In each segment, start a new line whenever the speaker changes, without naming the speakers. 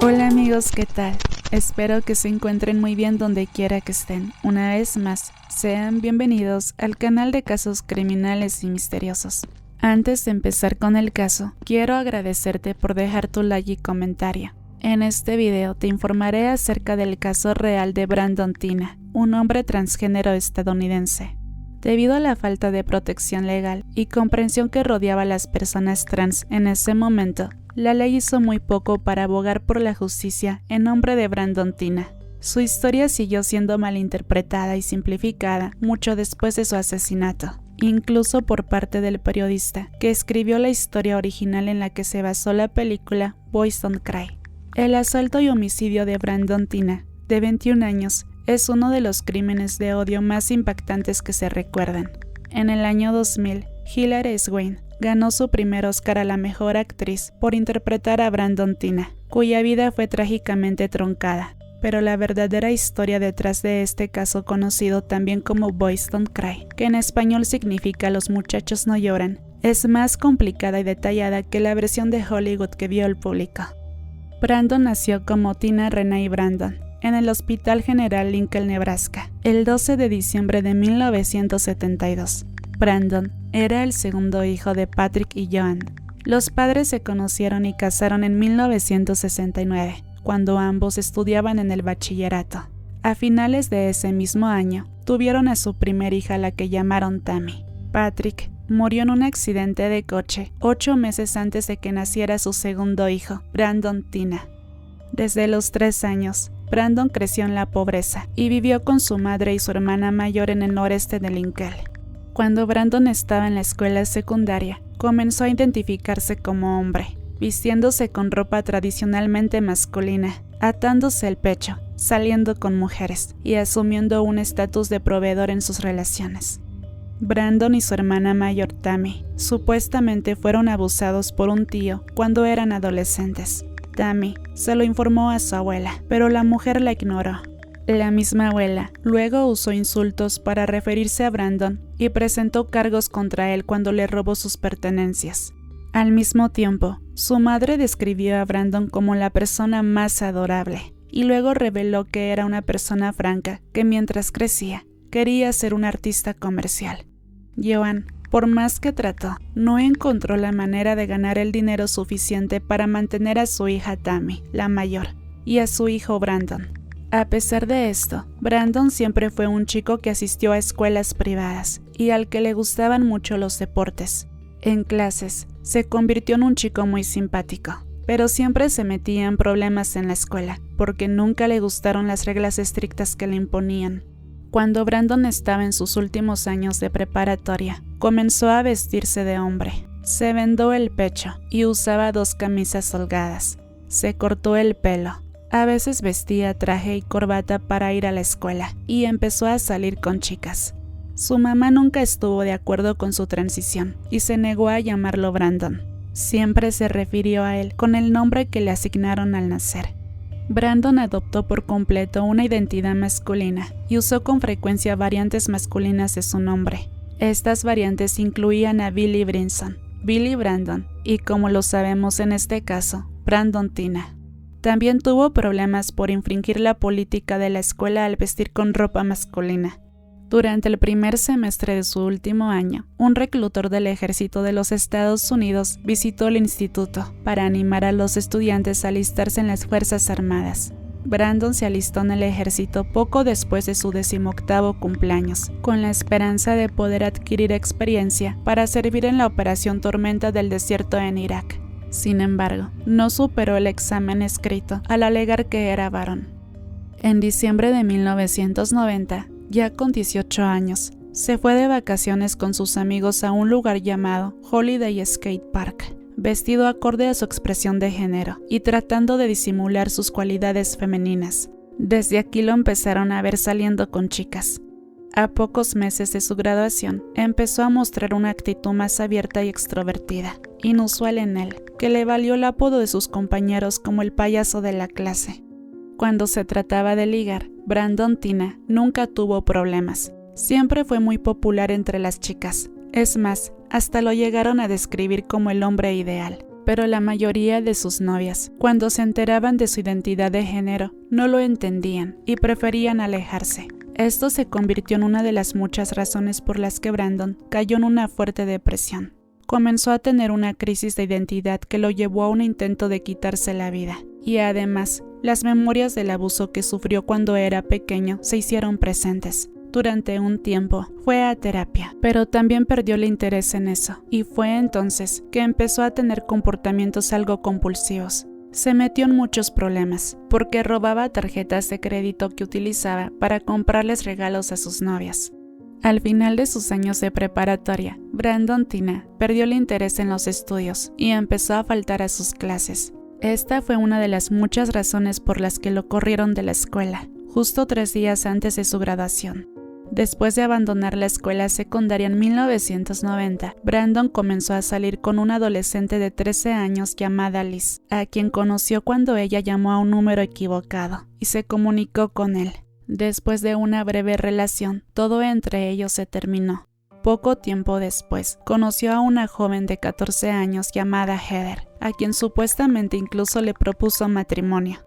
Hola amigos, ¿qué tal? Espero que se encuentren muy bien donde quiera que estén. Una vez más, sean bienvenidos al canal de casos criminales y misteriosos. Antes de empezar con el caso, quiero agradecerte por dejar tu like y comentario. En este video te informaré acerca del caso real de Brandon Teena, un hombre transgénero estadounidense. Debido a la falta de protección legal y comprensión que rodeaba a las personas trans en ese momento, la ley hizo muy poco para abogar por la justicia en nombre de Brandon Teena. Su historia siguió siendo malinterpretada y simplificada mucho después de su asesinato, incluso por parte del periodista que escribió la historia original en la que se basó la película Boys Don't Cry. El asalto y homicidio de Brandon Teena, de 21 años, es uno de los crímenes de odio más impactantes que se recuerdan. En el año 2000, Hilary Swank ganó su primer Oscar a la mejor actriz por interpretar a Brandon Teena, cuya vida fue trágicamente truncada. Pero la verdadera historia detrás de este caso, conocido también como Boys Don't Cry, que en español significa Los muchachos no lloran, es más complicada y detallada que la versión de Hollywood que vio el público. Brandon nació como Teena Renee Brandon en el Hospital General Lincoln, Nebraska, el 12 de diciembre de 1972. Brandon era el segundo hijo de Patrick y Joan. Los padres se conocieron y casaron en 1969, cuando ambos estudiaban en el bachillerato. A finales de ese mismo año, tuvieron a su primer hija, la que llamaron Tammy. Patrick murió en un accidente de coche 8 meses antes de que naciera su segundo hijo, Brandon Teena. Desde los 3 años, Brandon creció en la pobreza y vivió con su madre y su hermana mayor en el noreste de Lincoln. Cuando Brandon estaba en la escuela secundaria, comenzó a identificarse como hombre, vistiéndose con ropa tradicionalmente masculina, atándose el pecho, saliendo con mujeres y asumiendo un estatus de proveedor en sus relaciones. Brandon y su hermana mayor Tammy supuestamente fueron abusados por un tío cuando eran adolescentes. Tammy se lo informó a su abuela, pero la mujer la ignoró. La misma abuela luego usó insultos para referirse a Brandon y presentó cargos contra él cuando le robó sus pertenencias. Al mismo tiempo, su madre describió a Brandon como la persona más adorable y luego reveló que era una persona franca que mientras crecía quería ser un artista comercial. Joan, por más que trató, no encontró la manera de ganar el dinero suficiente para mantener a su hija Tammy, la mayor, y a su hijo Brandon. A pesar de esto, Brandon siempre fue un chico que asistió a escuelas privadas y al que le gustaban mucho los deportes. En clases, se convirtió en un chico muy simpático, pero siempre se metía en problemas en la escuela porque nunca le gustaron las reglas estrictas que le imponían. Cuando Brandon estaba en sus últimos años de preparatoria, comenzó a vestirse de hombre. Se vendó el pecho y usaba 2 camisas holgadas. Se cortó el pelo. A veces vestía traje y corbata para ir a la escuela y empezó a salir con chicas. Su mamá nunca estuvo de acuerdo con su transición y se negó a llamarlo Brandon. Siempre se refirió a él con el nombre que le asignaron al nacer. Brandon adoptó por completo una identidad masculina y usó con frecuencia variantes masculinas de su nombre. Estas variantes incluían a Billy Brinson, Billy Brandon y, como lo sabemos en este caso, Brandon Teena. También tuvo problemas por infringir la política de la escuela al vestir con ropa masculina. Durante el primer semestre de su último año, un reclutor del ejército de los Estados Unidos visitó el instituto para animar a los estudiantes a alistarse en las Fuerzas Armadas. Brandon se alistó en el ejército poco después de su 18º cumpleaños, con la esperanza de poder adquirir experiencia para servir en la Operación Tormenta del Desierto en Irak. Sin embargo, no superó el examen escrito al alegar que era varón. En diciembre de 1990, ya con 18 años, se fue de vacaciones con sus amigos a un lugar llamado Holiday Skate Park, vestido acorde a su expresión de género y tratando de disimular sus cualidades femeninas. Desde aquí lo empezaron a ver saliendo con chicas. A pocos meses de su graduación, empezó a mostrar una actitud más abierta y extrovertida, inusual en él, que le valió el apodo de sus compañeros como el payaso de la clase. Cuando se trataba de ligar, Brandon Teena nunca tuvo problemas. Siempre fue muy popular entre las chicas. Es más, hasta lo llegaron a describir como el hombre ideal. pero la mayoría de sus novias, cuando se enteraban de su identidad de género, no lo entendían y preferían alejarse. Esto se convirtió en una de las muchas razones por las que Brandon cayó en una fuerte depresión. Comenzó a tener una crisis de identidad que lo llevó a un intento de quitarse la vida, y además, las memorias del abuso que sufrió cuando era pequeño se hicieron presentes. Durante un tiempo fue a terapia, pero también perdió el interés en eso, y fue entonces que empezó a tener comportamientos algo compulsivos. Se metió en muchos problemas, porque robaba tarjetas de crédito que utilizaba para comprarles regalos a sus novias. Al final de sus años de preparatoria, Brandon Teena perdió el interés en los estudios y empezó a faltar a sus clases. Esta fue una de las muchas razones por las que lo corrieron de la escuela, justo 3 días antes de su graduación. Después de abandonar la escuela secundaria en 1990, Brandon comenzó a salir con una adolescente de 13 años llamada Liz, a quien conoció cuando ella llamó a un número equivocado y se comunicó con él. Después de una breve relación, todo entre ellos se terminó. Poco tiempo después, conoció a una joven de 14 años llamada Heather, a quien supuestamente incluso le propuso matrimonio.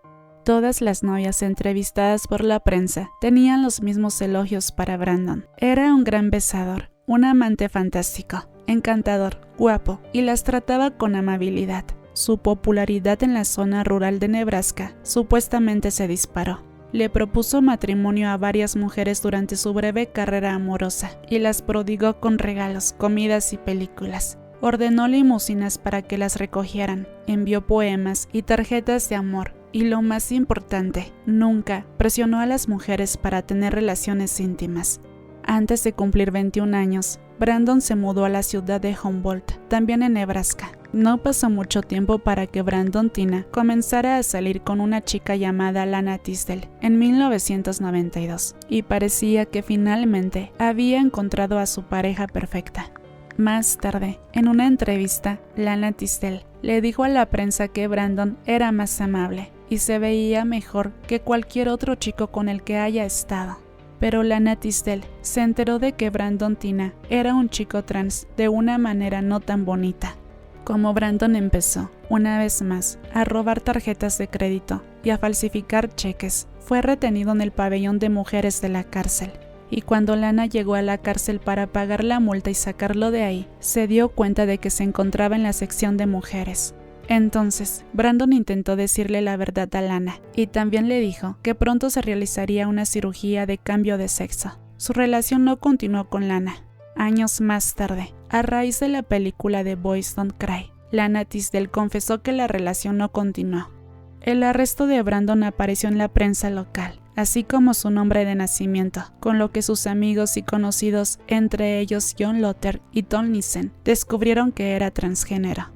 Todas las novias entrevistadas por la prensa tenían los mismos elogios para Brandon. Era un gran besador, un amante fantástico, encantador, guapo, y las trataba con amabilidad. Su popularidad en la zona rural de Nebraska supuestamente se disparó. Le propuso matrimonio a varias mujeres durante su breve carrera amorosa y las prodigó con regalos, comidas y películas. Ordenó limusinas para que las recogieran, envió poemas y tarjetas de amor y, lo más importante, nunca presionó a las mujeres para tener relaciones íntimas. Antes de cumplir 21 años, Brandon se mudó a la ciudad de Humboldt, también en Nebraska. No pasó mucho tiempo para que Brandon Teena comenzara a salir con una chica llamada Lana Tisdale en 1992, y parecía que finalmente había encontrado a su pareja perfecta. Más tarde, en una entrevista, Lana Tisdale le dijo a la prensa que Brandon era más amable y se veía mejor que cualquier otro chico con el que haya estado. Pero Lana Tisdale se enteró de que Brandon Teena era un chico trans de una manera no tan bonita. Como Brandon empezó, una vez más, a robar tarjetas de crédito y a falsificar cheques, fue retenido en el pabellón de mujeres de la cárcel. Y cuando Lana llegó a la cárcel para pagar la multa y sacarlo de ahí, se dio cuenta de que se encontraba en la sección de mujeres. Entonces, Brandon intentó decirle la verdad a Lana, y también le dijo que pronto se realizaría una cirugía de cambio de sexo. Su relación no continuó con Lana. Años más tarde, a raíz de la película de Boys Don't Cry, Lana Tisdale confesó que la relación no continuó. El arresto de Brandon apareció en la prensa local, así como su nombre de nacimiento, con lo que sus amigos y conocidos, entre ellos John Lotter y Tom Nissen, descubrieron que era transgénero.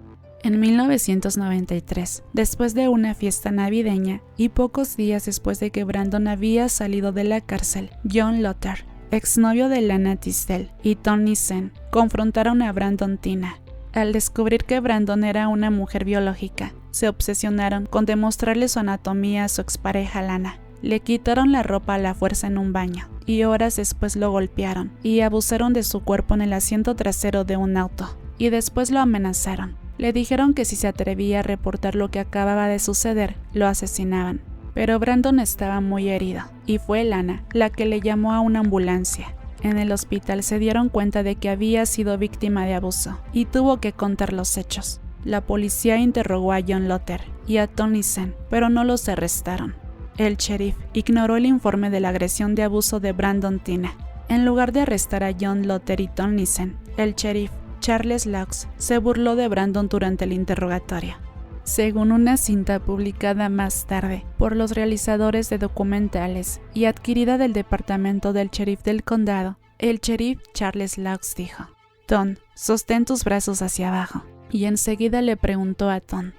En 1993, después de una fiesta navideña y pocos días después de que Brandon había salido de la cárcel, John Lotter, exnovio de Lana Tisdale, y Tom Nissen confrontaron a Brandon Teena. Al descubrir que Brandon era una mujer biológica, se obsesionaron con demostrarle su anatomía a su expareja Lana. Le quitaron la ropa a la fuerza en un baño, y horas después lo golpearon y abusaron de su cuerpo en el asiento trasero de un auto, y después lo amenazaron. Le dijeron que si se atrevía a reportar lo que acababa de suceder, lo asesinaban. Pero Brandon estaba muy herido, y fue Lana la que le llamó a una ambulancia. En el hospital se dieron cuenta de que había sido víctima de abuso, y tuvo que contar los hechos. La policía interrogó a John Lotter y a Tom Nissen, pero no los arrestaron. El sheriff ignoró el informe de la agresión de abuso de Brandon Teena. En lugar de arrestar a John Lotter y Tom Nissen, el sheriff Charles Laux se burló de Brandon durante el interrogatorio. Según una cinta publicada más tarde por los realizadores de documentales y adquirida del departamento del sheriff del condado, el sheriff Charles Laux dijo: «Tom, sostén tus brazos hacia abajo», y enseguida le preguntó a Tom: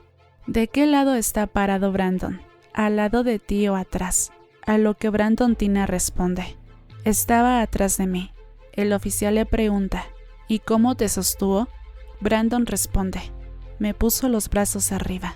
«¿De qué lado está parado Brandon? ¿Al lado de ti o atrás?», a lo que Brandon Teena responde: «Estaba atrás de mí». El oficial le pregunta: «¿Y cómo te sostuvo?». Brandon responde: «Me puso los brazos arriba».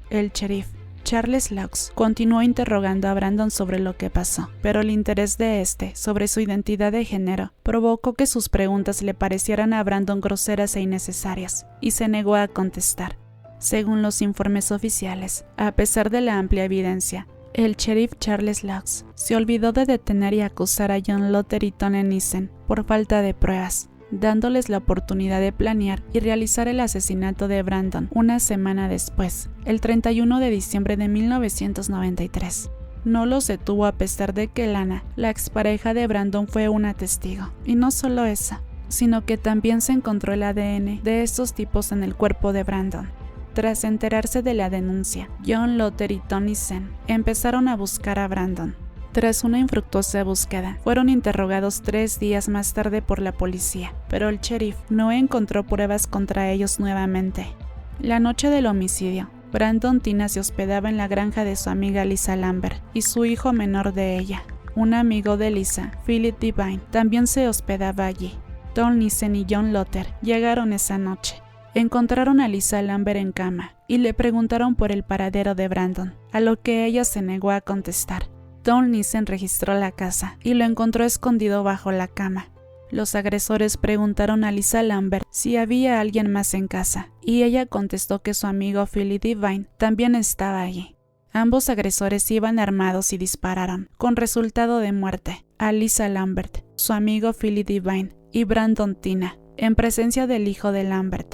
El sheriff Charles Laux continuó interrogando a Brandon sobre lo que pasó, pero el interés de este sobre su identidad de género provocó que sus preguntas le parecieran a Brandon groseras e innecesarias, y se negó a contestar. Según los informes oficiales, a pesar de la amplia evidencia, el sheriff Charles Laux se olvidó de detener y acusar a John Lotter y Tony Nissen por falta de pruebas, dándoles la oportunidad de planear y realizar el asesinato de Brandon una semana después, el 31 de diciembre de 1993. No los detuvo a pesar de que Lana, la expareja de Brandon, fue una testigo. Y no solo esa, sino que también se encontró el ADN de estos tipos en el cuerpo de Brandon. Tras enterarse de la denuncia, John Lotter y Tony Nissen empezaron a buscar a Brandon. Tras una infructuosa búsqueda, fueron interrogados 3 días más tarde por la policía, pero el sheriff no encontró pruebas contra ellos nuevamente. La noche del homicidio, Brandon Tina se hospedaba en la granja de su amiga Lisa Lambert y su hijo menor de ella. Un amigo de Lisa, Philip Devine, también se hospedaba allí. Tony Nissen y John Lotter llegaron esa noche. Encontraron a Lisa Lambert en cama y le preguntaron por el paradero de Brandon, a lo que ella se negó a contestar. Tony Nissen registró la casa y lo encontró escondido bajo la cama. Los agresores preguntaron a Lisa Lambert si había alguien más en casa, y ella contestó que su amigo Philip Devine también estaba allí. Ambos agresores iban armados y dispararon, con resultado de muerte, a Lisa Lambert, su amigo Philip Devine y Brandon Tina, en presencia del hijo de Lambert.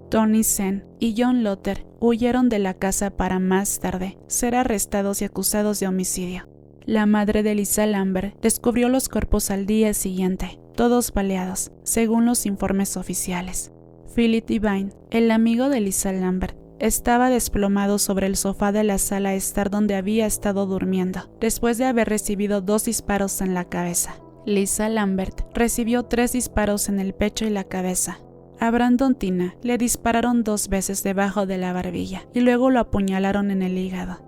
Tony Nissen y John Lotter huyeron de la casa para más tarde ser arrestados y acusados de homicidio. La madre de Lisa Lambert descubrió los cuerpos al día siguiente, todos baleados, según los informes oficiales. Philip Devine, el amigo de Lisa Lambert, estaba desplomado sobre el sofá de la sala estar donde había estado durmiendo, después de haber recibido 2 disparos en la cabeza. Lisa Lambert recibió 3 disparos en el pecho y la cabeza. A Brandon Tina le dispararon 2 veces debajo de la barbilla y luego lo apuñalaron en el hígado.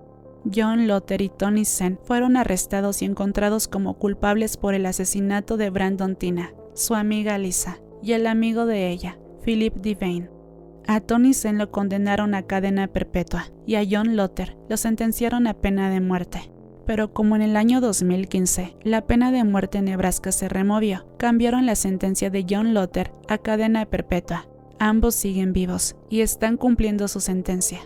John Lotter y Tony Nissen fueron arrestados y encontrados como culpables por el asesinato de Brandon Tina, su amiga Lisa, y el amigo de ella, Philip Devine. A Tony Nissen lo condenaron a cadena perpetua y a John Lotter lo sentenciaron a pena de muerte. Pero como en el año 2015 la pena de muerte en Nebraska se removió, cambiaron la sentencia de John Lotter a cadena perpetua. Ambos siguen vivos y están cumpliendo su sentencia.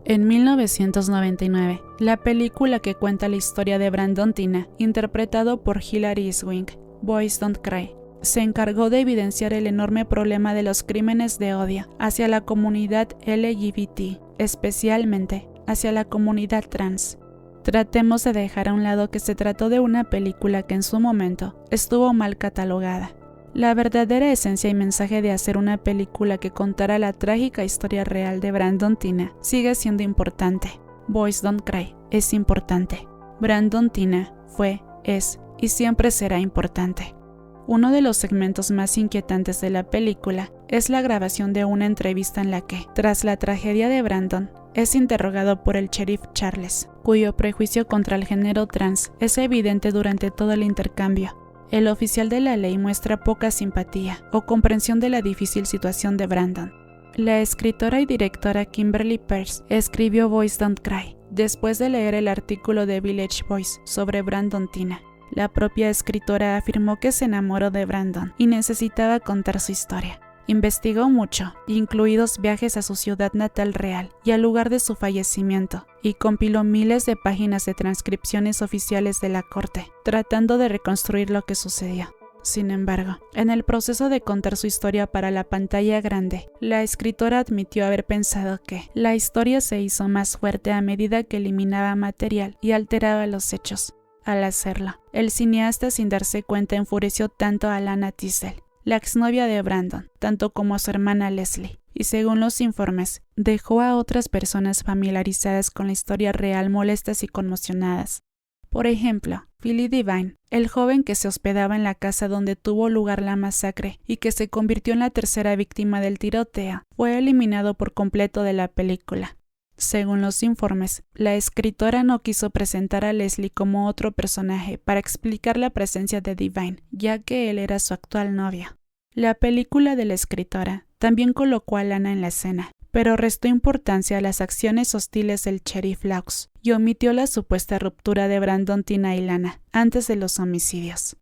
En 1999, la película que cuenta la historia de Brandon Tina, interpretado por Hilary Swank, Boys Don't Cry, se encargó de evidenciar el enorme problema de los crímenes de odio hacia la comunidad LGBT, especialmente hacia la comunidad trans. Tratemos de dejar a un lado que se trató de una película que en su momento estuvo mal catalogada. La verdadera esencia y mensaje de hacer una película que contara la trágica historia real de Brandon Tina sigue siendo importante. Boys Don't Cry es importante. Brandon Tina fue, es y siempre será importante. Uno de los segmentos más inquietantes de la película es la grabación de una entrevista en la que, tras la tragedia de Brandon, es interrogado por el sheriff Charles, cuyo prejuicio contra el género trans es evidente durante todo el intercambio. El oficial de la ley muestra poca simpatía o comprensión de la difícil situación de Brandon. La escritora y directora Kimberly Peirce escribió Boys Don't Cry después de leer el artículo de Village Voice sobre Brandon Tina. La propia escritora afirmó que se enamoró de Brandon y necesitaba contar su historia. Investigó mucho, incluidos viajes a su ciudad natal real y al lugar de su fallecimiento, y compiló miles de páginas de transcripciones oficiales de la corte, tratando de reconstruir lo que sucedió. Sin embargo, en el proceso de contar su historia para la pantalla grande, la escritora admitió haber pensado que la historia se hizo más fuerte a medida que eliminaba material y alteraba los hechos. Al hacerlo, el cineasta, sin darse cuenta, enfureció tanto a Lana Tisdale, la exnovia de Brandon, tanto como a su hermana Leslie, y según los informes, dejó a otras personas familiarizadas con la historia real molestas y conmocionadas. Por ejemplo, Philip Devine, el joven que se hospedaba en la casa donde tuvo lugar la masacre y que se convirtió en la tercera víctima del tiroteo, fue eliminado por completo de la película. Según los informes, la escritora no quiso presentar a Leslie como otro personaje para explicar la presencia de Devine, ya que él era su actual novio. La película de la escritora también colocó a Lana en la escena, pero restó importancia a las acciones hostiles del sheriff Laux y omitió la supuesta ruptura de Brandon, Tina y Lana antes de los homicidios.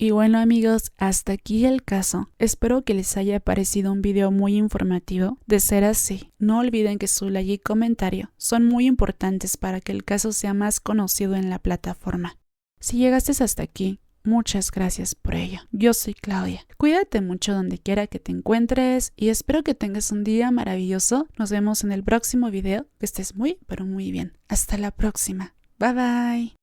Y bueno amigos, hasta aquí el caso. Espero que les haya parecido un video muy informativo. De ser así, no olviden que su like y comentario son muy importantes para que el caso sea más conocido en la plataforma. Si llegaste hasta aquí, muchas gracias por ello. Yo soy Claudia. Cuídate mucho donde quiera que te encuentres y espero que tengas un día maravilloso. Nos vemos en el próximo video. Que estés muy, pero muy bien. Hasta la próxima. Bye bye.